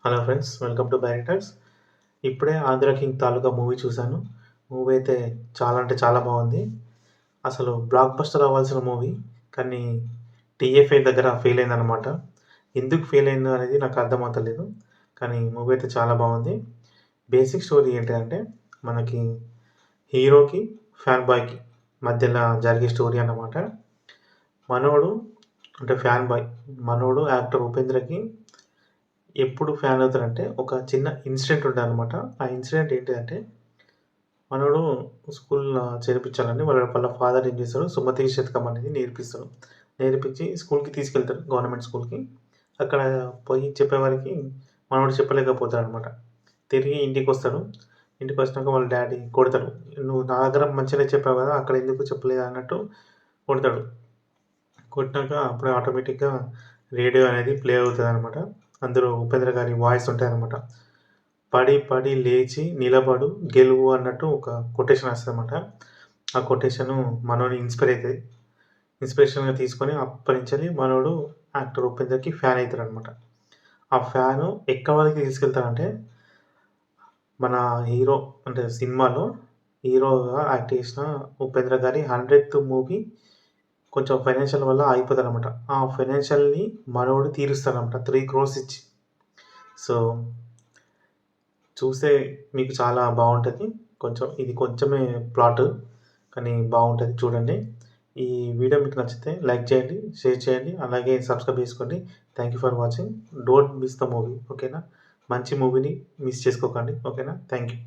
Hello friends, welcome to directors. ఇప్పుడే 'Andhra king' తాలూకా movie చూశాను. Movie అయితే చాలా అంటే చాలా బాగుంది. అసలు బ్లాక్ బస్టర్ అవ్వాల్సిన మూవీ, కానీ టీఎఫ్ఐ దగ్గర ఫెయిల్ అయిందనమాట. ఎందుకు ఫెయిల్ అయిందో అనేది నాకు అర్థమవుతలేదు. కానీ మూవీ అయితే చాలా బాగుంది. బేసిక్ స్టోరీ ఏంటంటే, మనకి హీరోకి, ఫ్యాన్ బాయ్‌కి మధ్యలో జరిగే స్టోరీ అన్నమాట. మనోడు అంటే ఫ్యాన్ బాయ్, మనోడు యాక్టర్ ఉపేంద్రకి ఎప్పుడు ఫ్యాన్ అవుతారంటే, ఒక చిన్న ఇన్సిడెంట్ ఉంటదనమాట. ఆ ఇన్సిడెంట్ ఏంటిదంటే, మనోడు స్కూల్‌లో చేర్పించాలని వాళ్ళ ఫాదర్ ఏం చేస్తాడు, సుమతి శతకం అనేది నేర్పిస్తాడు. నేర్పించి స్కూల్‌కి తీసుకెళ్తారు, గవర్నమెంట్ స్కూల్‌కి. అక్కడ పోయి చెప్పేవరకి మనోడు చెప్పలేకపోతాడనమాట. తిరిగి ఇంటికొస్తాడు. ఇంటికొచ్చినాక వాళ్ళ డ్యాడీ కొడతాడు. "నువ్వు నా దగ్గర మంచిగానే చెప్పావు కదా! అక్కడ ఎందుకు చెప్పలేదు" అన్నట్టు కొడతాడు. కొట్టినాక అప్పుడే ఆటోమేటిక్‌గా రేడియో అనేది ప్లే అవుతదనమాట. అందులో ఉపేంద్ర గారి వాయిస్ ఉంటదనమాట. "పడి పడి లేచి నిలబడు గెలువు" అన్నట్టు ఒక కొటేషన్ వస్తదనమాట. ఆ కొటేషను మనోడిని ఇన్‌స్పైర్ అయితది. ఇన్‌స్పిరేషన్‌గా తీసుకొని అప్పటినుంచెల్లి మనోడు యాక్టర్ ఉపేందర్‌కి ఫ్యాన్ అయితాడనమాట. ఆ ఫ్యాను ఎక్కడి వరకు తీసుకెళ్తాడంటే, మన హీరో అంటే సినిమాలో హీరోగా యాక్ట్ చేసిన ఉపేంద్ర గారి 100థ్ మూవీ కొంచెం ఫైనాన్షియల్ వల్ల ఆగిపోతదనమాట. ఆ ఫైనాన్షియల్‌ని మనోడు తీరుస్తాడనమాట 3 క్రోర్స్ ఇచ్చి. సో, చూస్తే మీకు చాలా బావుంటది. ఇది కొంచెమే ప్లాటు, కానీ బావుంటది, చూడండి. ఈ వీడియో మీకు నచ్చితే లైక్ చేయండి, షేర్ చేయండి, అలాగే సబ్స్క్రైబ్ చేసుకోండి. Thank you for watching. Don't miss the movie. ఓకేనా? మంచి మూవీని మిస్ చేసుకోకండి. ఓకేనా? Thank you.